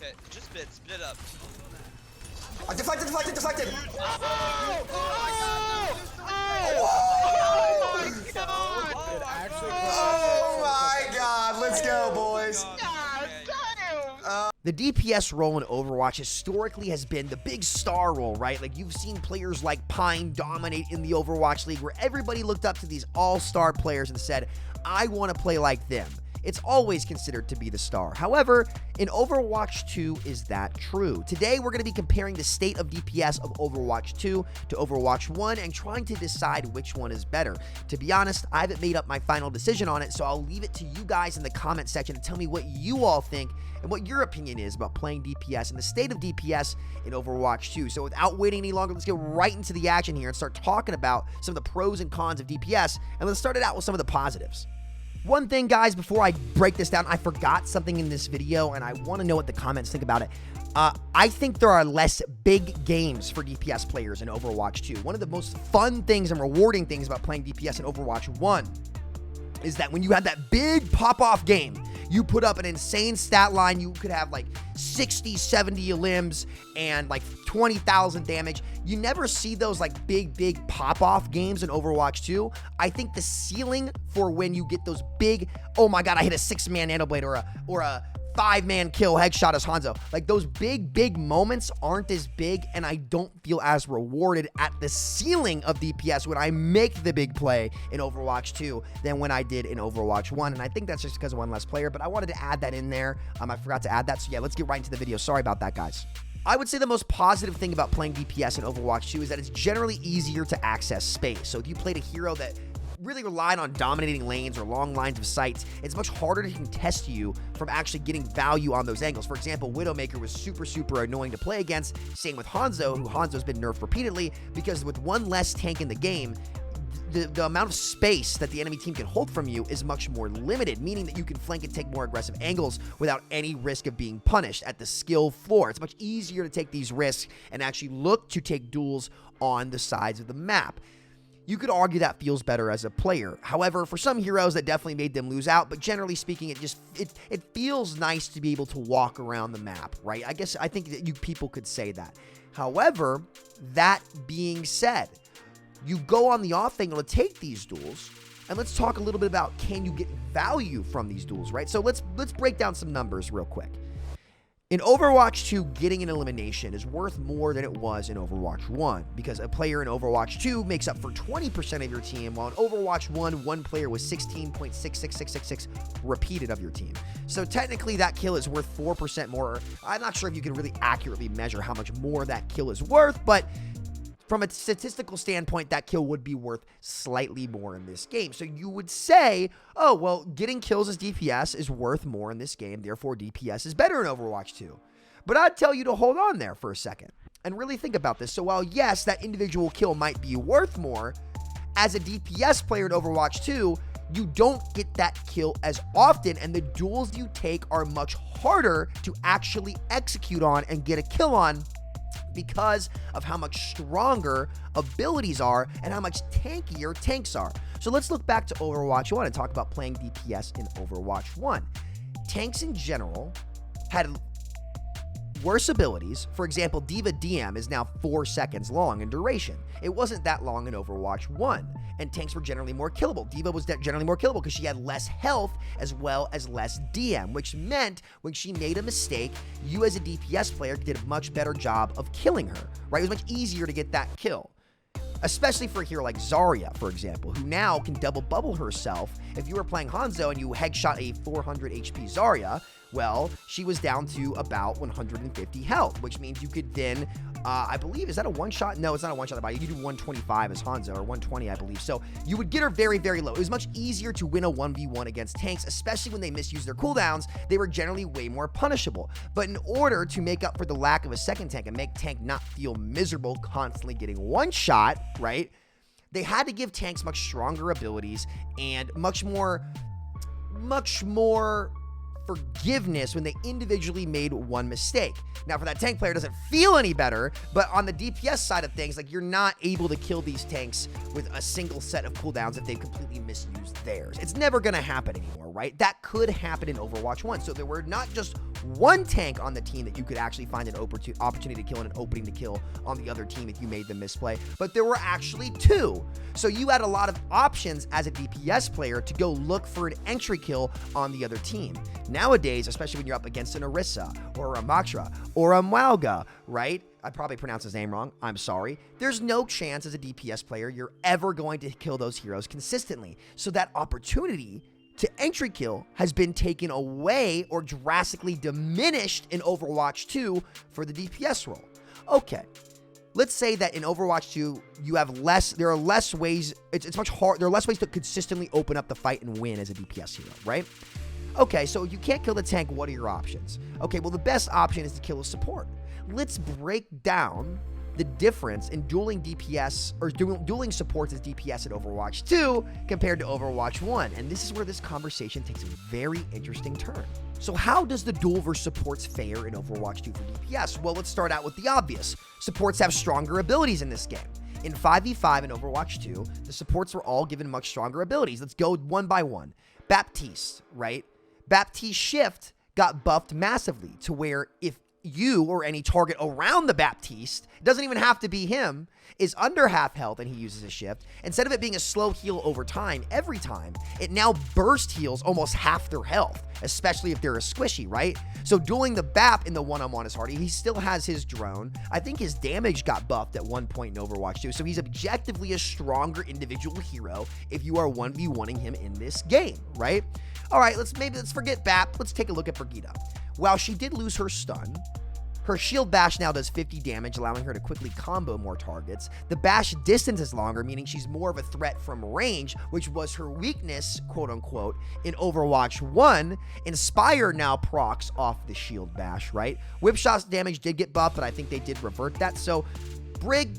Okay, just split it up. Deflected! Oh my god, let's go, boys. The DPS role in Overwatch historically has been the big star role, right? Like, you've seen players like Pine dominate in the Overwatch League, where everybody looked up to these all-star players and said, I want to play like them. It's always considered to be the star. However, in Overwatch 2, is that true? Today, we're going to be comparing the state of DPS of Overwatch 2 to Overwatch 1 and trying to decide which one is better. To be honest, I haven't made up my final decision on it, so I'll leave it to you guys in the comment section to tell me what you all think and what your opinion is about playing DPS and the state of DPS in Overwatch 2. So without waiting any longer, let's get right into the action here and start talking about some of the pros and cons of DPS, and let's start it out with some of the positives. One thing, guys, before I break this down, I forgot something in this video, and I want to know what the comments think about it. I think there are less big games for DPS players in Overwatch 2. One of the most fun things and rewarding things about playing DPS in Overwatch 1 is that when you had that big pop-off game, you put up an insane stat line. You could have like 60, 70 limbs and like 20,000 damage. You never see those like big pop-off games in Overwatch 2. I think the ceiling for when you get those big, oh my god, I hit a 6-man nanoblade or a 5-man kill headshot as Hanzo. Like, those big moments aren't as big, and I don't feel as rewarded at the ceiling of DPS when I make the big play in Overwatch 2 than when I did in Overwatch 1. And I think that's just because of one less player, but I wanted to add that in there. I forgot to add that. So yeah, let's get right into the video. Sorry about that, guys. I would say the most positive thing about playing DPS in Overwatch 2 is that it's generally easier to access space. So if you played a hero that really relied on dominating lanes or long lines of sights, it's much harder to contest you from actually getting value on those angles. For example, Widowmaker was super annoying to play against. Same with Hanzo, who Hanzo's been nerfed repeatedly, because with one less tank in the game, the amount of space that the enemy team can hold from you is much more limited, meaning that you can flank and take more aggressive angles without any risk of being punished at the skill floor. It's much easier to take these risks and actually look to take duels on the sides of the map. You could argue that feels better as a player. However, for some heroes, that definitely made them lose out, but generally speaking, it feels nice to be able to walk around the map, right? I think that people could say that. However, that being said, you go on the off angle to take these duels, and let's talk a little bit about, can you get value from these duels, right? So let's break down some numbers real quick. In Overwatch 2, getting an elimination is worth more than it was in Overwatch 1, because a player in Overwatch 2 makes up for 20% of your team, while in Overwatch 1, one player was 16.66666 repeated of your team. So technically, that kill is worth 4% more. I'm not sure if you can really accurately measure how much more that kill is worth, but from a statistical standpoint, that kill would be worth slightly more in this game. So you would say, oh, well, getting kills as DPS is worth more in this game, therefore DPS is better in Overwatch 2. But I'd tell you to hold on there for a second and really think about this. So while, yes, that individual kill might be worth more, as a DPS player in Overwatch 2, you don't get that kill as often, and the duels you take are much harder to actually execute on and get a kill on, because of how much stronger abilities are and how much tankier tanks are. So let's look back to Overwatch 1 and talk about playing DPS in Overwatch 1. Tanks in general had worse abilities. For example, Diva DM is now 4 seconds long in duration. It wasn't that long in Overwatch 1, and tanks were generally more killable. Diva was generally more killable because she had less health as well as less DM, which meant when she made a mistake, you as a DPS player did a much better job of killing her, right? It was much easier to get that kill. Especially for a hero like Zarya, for example, who now can double bubble herself. If you were playing Hanzo and you headshot a 400 HP Zarya, well, she was down to about 150 health, which means you could then, I believe, is that a one-shot? No, it's not a one-shot. You do 125 as Hanzo, or 120, I believe. So you would get her very low. It was much easier to win a 1v1 against tanks, especially when they misuse their cooldowns. They were generally way more punishable. But in order to make up for the lack of a second tank and make tank not feel miserable constantly getting one shot, right, they had to give tanks much stronger abilities and much more forgiveness when they individually made one mistake. Now, for that tank player, it doesn't feel any better, but on the DPS side of things, like, you're not able to kill these tanks with a single set of cooldowns if they've completely misused theirs. It's never going to happen anymore, right? That could happen in Overwatch 1. So there were not just one tank on the team that you could actually find an opportunity to kill and an opening to kill on the other team if you made the misplay, but there were actually 2. So you had a lot of options as a DPS player to go look for an entry kill on the other team. Nowadays, especially when you're up against an Orisa or a Maktra or a Mauga, right? I probably pronounced his name wrong. I'm sorry. There's no chance as a DPS player you're ever going to kill those heroes consistently. So that opportunity to entry kill has been taken away or drastically diminished in Overwatch 2 for the DPS role. Okay. Let's say that in Overwatch 2, there are less ways, it's much hard, there are less ways to consistently open up the fight and win as a DPS hero, right? Okay, so you can't kill the tank, what are your options? Okay, well the best option is to kill a support. Let's break down the difference in dueling DPS or dueling supports as DPS at Overwatch 2 compared to Overwatch 1. And this is where this conversation takes a very interesting turn. So how does the duel versus supports fare in Overwatch 2 for DPS? Well, let's start out with the obvious. Supports have stronger abilities in this game. In 5v5 in Overwatch 2, the supports were all given much stronger abilities. Let's go one by one. Baptiste, right? Baptiste's shift got buffed massively to where if you or any target around the Baptiste, it doesn't even have to be him, is under half health and he uses a shift, instead of it being a slow heal over time, every time, it now burst heals almost half their health, especially if they're a squishy, right? So dueling the Bap in the one-on-one is harder. He still has his drone. I think his damage got buffed at one point in Overwatch 2, so he's objectively a stronger individual hero if you are 1v1ing him in this game, right? All right, let's forget Bap. Let's take a look at Brigitte. While she did lose her stun, her shield bash now does 50 damage, allowing her to quickly combo more targets. The bash distance is longer, meaning she's more of a threat from range, which was her weakness, quote unquote, in Overwatch 1. Inspire now procs off the shield bash, right? Whip shot's damage did get buffed, but I think they did revert that. So Brig,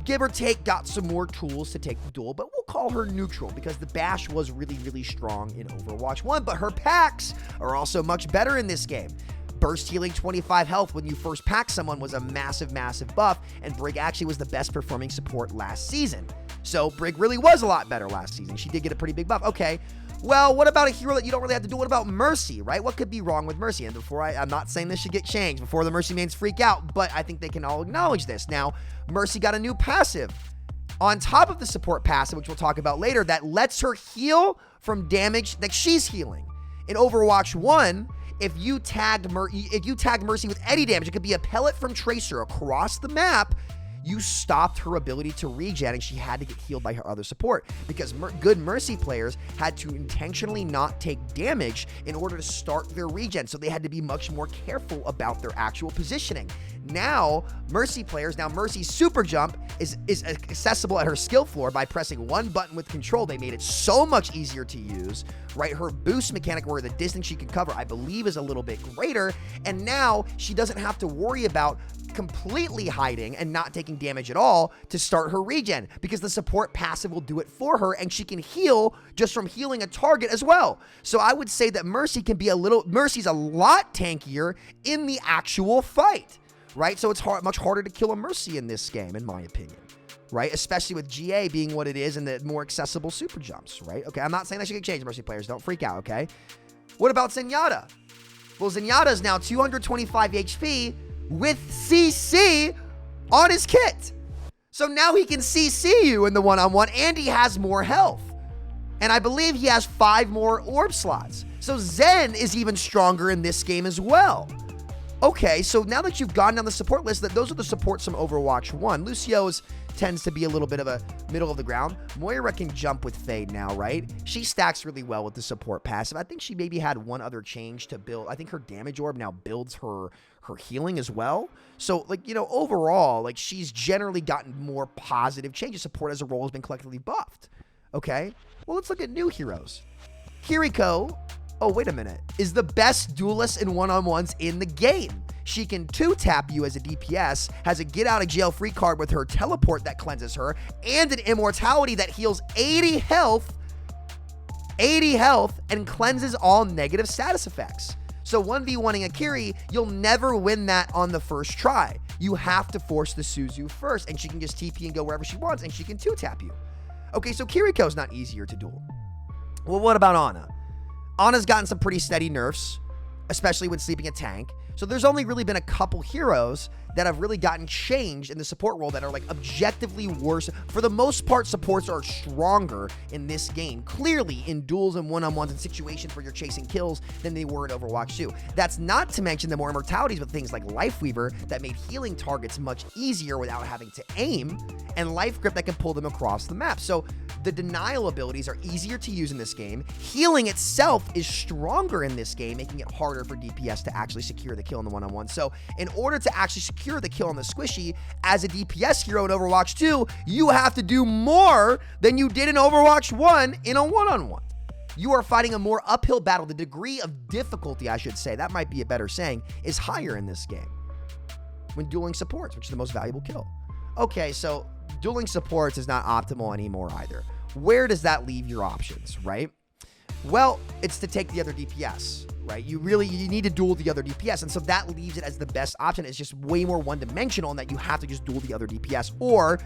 give or take, got some more tools to take the duel, but we'll call her neutral because the bash was really, really strong in Overwatch 1, but her packs are also much better in this game. Burst healing 25 health when you first pack someone was a massive, massive buff, and Brig actually was the best performing support last season. So Brig really was a lot better last season. She did get a pretty big buff. Okay, well, what about a hero that you don't really have to do? What about Mercy, right? What could be wrong with Mercy? And I'm not saying this should get changed before the Mercy mains freak out, but I think they can all acknowledge this. Now, Mercy got a new passive on top of the support passive, which we'll talk about later, that lets her heal from damage that she's healing. In Overwatch 1, if you tagged Mercy with any damage, it could be a pellet from Tracer across the map, you stopped her ability to regen and she had to get healed by her other support because good Mercy players had to intentionally not take damage in order to start their regen. So they had to be much more careful about their actual positioning. Now, Mercy's super jump is accessible at her skill floor by pressing one button with control. They made it so much easier to use, right? Her boost mechanic, where the distance she can cover, I believe, is a little bit greater. And now she doesn't have to worry about completely hiding and not taking damage at all to start her regen because the support passive will do it for her and she can heal just from healing a target as well. So I would say that Mercy's a lot tankier in the actual fight, right? So it's much harder to kill a Mercy in this game, in my opinion, right? Especially with GA being what it is and the more accessible super jumps, right? Okay, I'm not saying that should get changed, Mercy players. Don't freak out, okay? What about Zenyatta? Well, Zenyatta is now 225 HP with CC on his kit. So now he can CC you in the one-on-one and he has more health. And I believe he has 5 more orb slots. So Zen is even stronger in this game as well. Okay, so now that you've gone down the support list, those are the supports from Overwatch 1. Lucio's tends to be a little bit of a middle of the ground. Moira can jump with Fade now, right? She stacks really well with the support passive. I think she maybe had one other change to build. I think her damage orb now builds her healing as well. So, like, you know, overall, like, she's generally gotten more positive changes. Support as a role has been collectively buffed. Okay, well, let's look at new heroes. Kiriko, oh, wait a minute, is the best duelist in one-on-ones in the game. She can 2-tap you as a DPS, has a get-out-of-jail-free card with her teleport that cleanses her, and an immortality that heals 80 health, and cleanses all negative status effects. So 1v1ing Akiri, you'll never win that on the first try. You have to force the Suzu first, and she can just TP and go wherever she wants, and she can 2-tap you. Okay, so Kiriko's not easier to duel. Well, what about Ana? Ana's gotten some pretty steady nerfs. especially when sleeping a tank. So there's only really been a couple heroes that have really gotten changed in the support role that are like objectively worse. For the most part, supports are stronger in this game, clearly in duels and one-on-ones and situations where you're chasing kills than they were in Overwatch 2. That's not to mention the more immortalities with things like Lifeweaver that made healing targets much easier without having to aim, and Life Grip that can pull them across the map. So the denial abilities are easier to use in this game. Healing itself is stronger in this game, making it harder for DPS to actually secure the kill in the one-on-one. So in order to actually secure the kill on the squishy as a DPS hero in Overwatch 2, you have to do more than you did in Overwatch 1 in a one-on-one. You are fighting a more uphill battle. The degree of difficulty, I should say, that might be a better saying, is higher in this game when dueling supports, which is the most valuable kill. Okay, so dueling supports is not optimal anymore either. Where does that leave your options, right? Well, it's to take the other DPS, right? You need to duel the other DPS. And so that leaves it as the best option. It's just way more one-dimensional in that you have to just duel the other DPS. Or,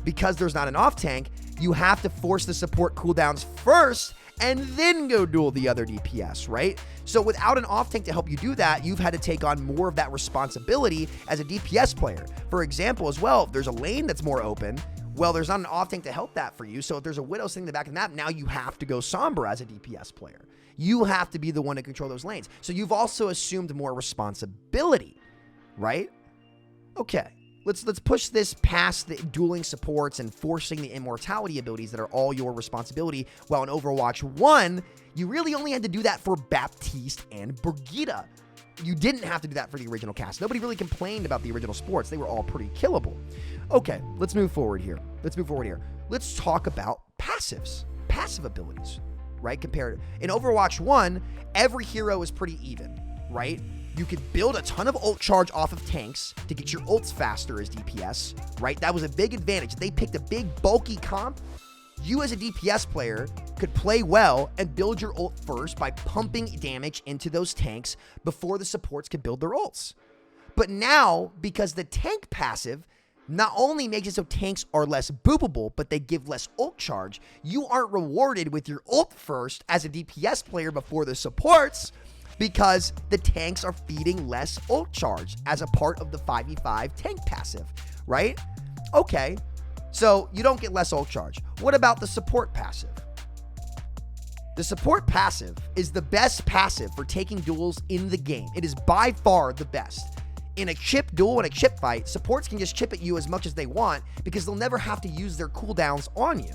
because there's not an off-tank, you have to force the support cooldowns first and then go duel the other DPS, right? So without an off-tank to help you do that, you've had to take on more of that responsibility as a DPS player. For example, as well, if there's a lane that's more open, well, there's not an off-tank to help that for you. So if there's a Widow sitting in the back of the map, now you have to go Sombra as a DPS player. You have to be the one to control those lanes. So you've also assumed more responsibility, right? Okay, let's push this past the dueling supports and forcing the immortality abilities that are all your responsibility. While in Overwatch 1, you really only had to do that for Baptiste and Brigitte. You didn't have to do that for the original cast. Nobody really complained about the original sports. They were all pretty killable. Okay, let's move forward here. Let's talk about passives, passive abilities, right? Compared in Overwatch 1, every hero is pretty even, right? You could build a ton of ult charge off of tanks to get your ults faster as DPS, right? That was a big advantage. If they picked a big bulky comp, you as a DPS player could play well and build your ult first by pumping damage into those tanks before the supports could build their ults. But now, because the tank passive not only makes it so tanks are less boopable, but they give less ult charge, you aren't rewarded with your ult first as a DPS player before the supports because the tanks are feeding less ult charge as a part of the 5v5 tank passive, right? Okay. So you don't get less ult charge. What about the support passive? The support passive is the best passive for taking duels in the game. It is by far the best. In a chip duel and a chip fight, supports can just chip at you as much as they want because they'll never have to use their cooldowns on you,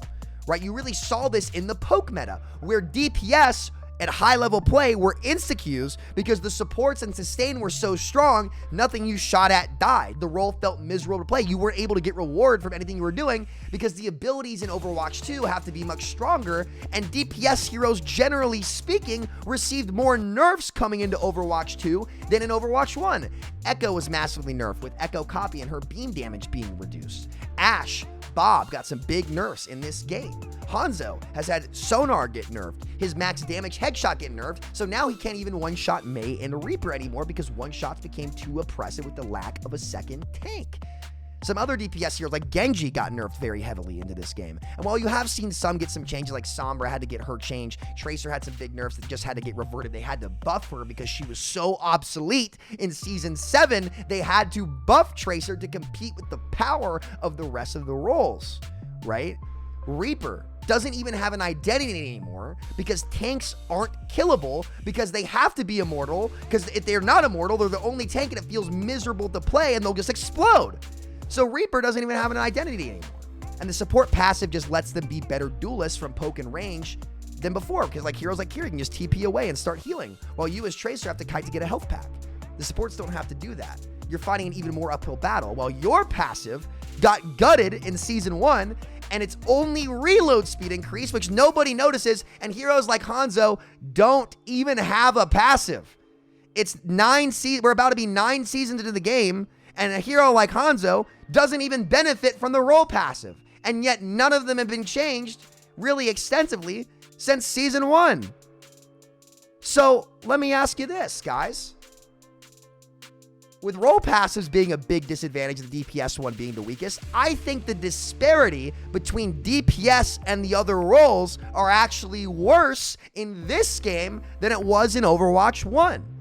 right? You really saw this in the poke meta where DPS at high-level play were insta-Qs because the supports and sustain were so strong, nothing you shot at died. The role felt miserable to play. You weren't able to get reward from anything you were doing because the abilities in Overwatch 2 have to be much stronger, and DPS heroes, generally speaking, received more nerfs coming into Overwatch 2 than in Overwatch 1. Echo was massively nerfed, with Echo Copy and her beam damage being reduced. Ashe, Bob got some big nerfs in this game. Hanzo has had Sonar get nerfed, his max damage headshot get nerfed, so now he can't even one-shot Mei and Reaper anymore because one-shots became too oppressive with the lack of a second tank. Some other DPS heroes like Genji got nerfed very heavily into this game. And while you have seen some get some changes, like Sombra had to get her change, Tracer had some big nerfs that just had to get reverted. They had to buff her because she was so obsolete in Season 7. They had to buff Tracer to compete with the power of the rest of the roles, right? Reaper doesn't even have an identity anymore because tanks aren't killable because they have to be immortal, because if they're not immortal, they're the only tank and it feels miserable to play and they'll just explode. So Reaper doesn't even have an identity anymore. And the support passive just lets them be better duelists from poke and range than before, because like heroes like Kira can just TP away and start healing, while you as Tracer have to kite to get a health pack. The supports don't have to do that. You're fighting an even more uphill battle, while your passive got gutted in Season 1, and it's only reload speed increase, which nobody notices, and heroes like Hanzo don't even have a passive. It's 9 seasons, we're about to be 9 seasons into the game, and a hero like Hanzo doesn't even benefit from the role passive. And yet none of them have been changed really extensively since Season 1. So let me ask you this, guys. With role passives being a big disadvantage, the DPS one being the weakest, I think the disparity between DPS and the other roles are actually worse in this game than it was in Overwatch 1.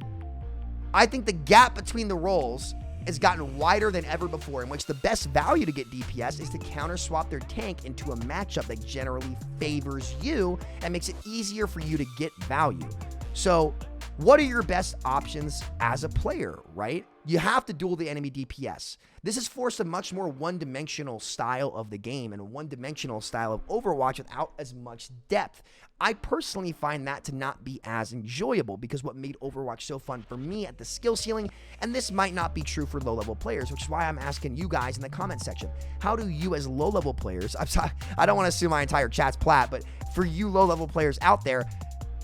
I think the gap between the roles has gotten wider than ever before, in which the best value to get DPS is to counter swap their tank into a matchup that generally favors you and makes it easier for you to get value. So what are your best options as a player, right? You have to duel the enemy DPS. This has forced a much more one-dimensional style of the game and a one-dimensional style of Overwatch without as much depth. I personally find that to not be as enjoyable, because what made Overwatch so fun for me at the skill ceiling, and this might not be true for low-level players, which is why I'm asking you guys in the comment section, how do you as low-level players, I'm sorry, I don't want to assume my entire chat's plat, but for you low-level players out there,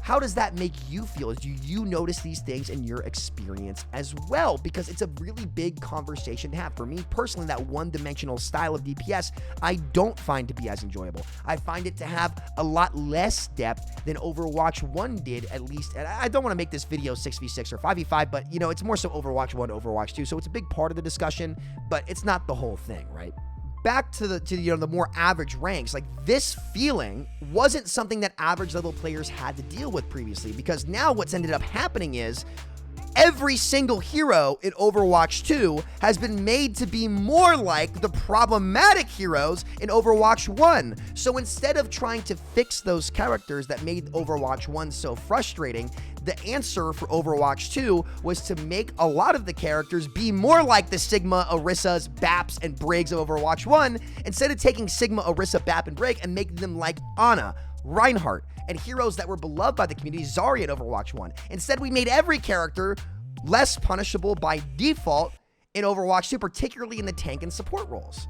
how does that make you feel? Do you notice these things in your experience as well? Because it's a really big conversation to have. For me personally, that one-dimensional style of DPS, I don't find to be as enjoyable. I find it to have a lot less depth than Overwatch 1 did, at least. And I don't want to make this video 6v6 or 5v5, but, you know, it's more so Overwatch 1, Overwatch 2. So it's a big part of the discussion, but it's not the whole thing, right? Back to the more average ranks, like this feeling wasn't something that average level players had to deal with previously, because now what's ended up happening is every single hero in Overwatch 2 has been made to be more like the problematic heroes in Overwatch 1. So instead of trying to fix those characters that made Overwatch 1 so frustrating, the answer for Overwatch 2 was to make a lot of the characters be more like the Sigma, Orissas, Baps, and Briggs of Overwatch 1, instead of taking Sigma, Orisa, Bap, and Brig and making them like Ana, Reinhardt, and heroes that were beloved by the community, Zarya in Overwatch 1. Instead, we made every character less punishable by default in Overwatch 2, particularly in the tank and support roles.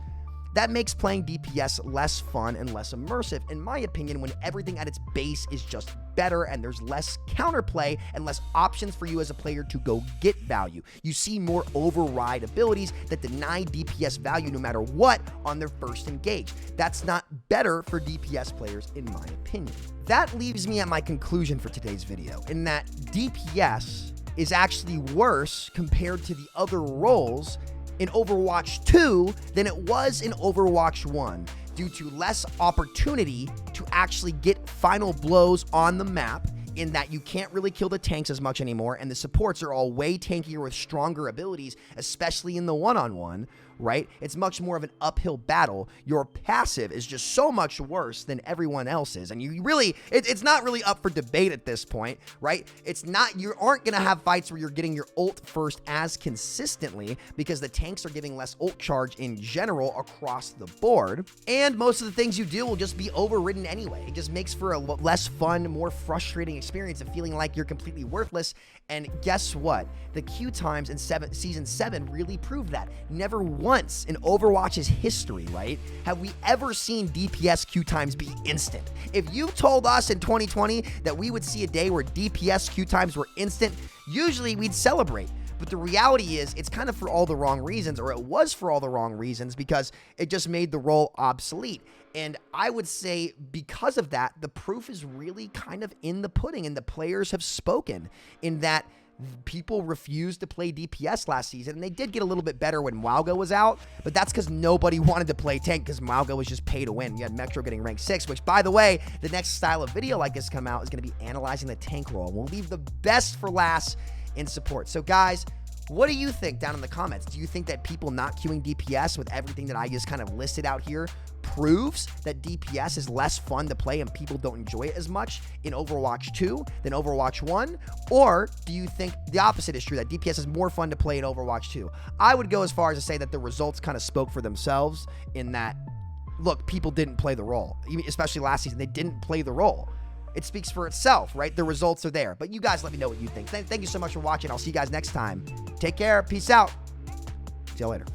That makes playing DPS less fun and less immersive, in my opinion, when everything at its base is just better and there's less counterplay and less options for you as a player to go get value. You see more override abilities that deny DPS value no matter what on their first engage. That's not better for DPS players, in my opinion. That leaves me at my conclusion for today's video, in that DPS is actually worse compared to the other roles in Overwatch 2 than it was in Overwatch 1, due to less opportunity to actually get final blows on the map, in that you can't really kill the tanks as much anymore, and the supports are all way tankier with stronger abilities, especially in the one-on-one, right? It's much more of an uphill battle. Your passive is just so much worse than everyone else's, and you really, it's not really up for debate at this point, right? It's not, you aren't gonna have fights where you're getting your ult first as consistently, because the tanks are giving less ult charge in general across the board, and most of the things you do will just be overridden anyway. It just makes for a less fun, more frustrating experience of feeling like you're completely worthless. And guess what? The queue times in Season 7 really proved that. Never once in Overwatch's history, right, have we ever seen DPS queue times be instant. If you told us in 2020 that we would see a day where DPS queue times were instant, usually we'd celebrate. But the reality is, it's kind of for all the wrong reasons, or it was for all the wrong reasons, because it just made the role obsolete. And I would say because of that, the proof is really kind of in the pudding, and the players have spoken, in that people refused to play DPS last season, and they did get a little bit better when Mauga was out, but that's because nobody wanted to play tank, because Mauga was just pay to win. You had Metro getting rank 6, which, by the way, the next style of video like this come out is going to be analyzing the tank role. We'll leave the best for last in support. So guys, what do you think down in the comments? Do you think that people not queuing DPS with everything that I just kind of listed out here proves that DPS is less fun to play and people don't enjoy it as much in Overwatch 2 than Overwatch 1? Or do you think the opposite is true, that DPS is more fun to play in Overwatch 2? I would go as far as to say that the results kind of spoke for themselves, in that, look, people didn't play the role. Especially last season, they didn't play the role. It speaks for itself, right? The results are there. But you guys let me know what you think. Thank you so much for watching. I'll see you guys next time. Take care. Peace out. See you later.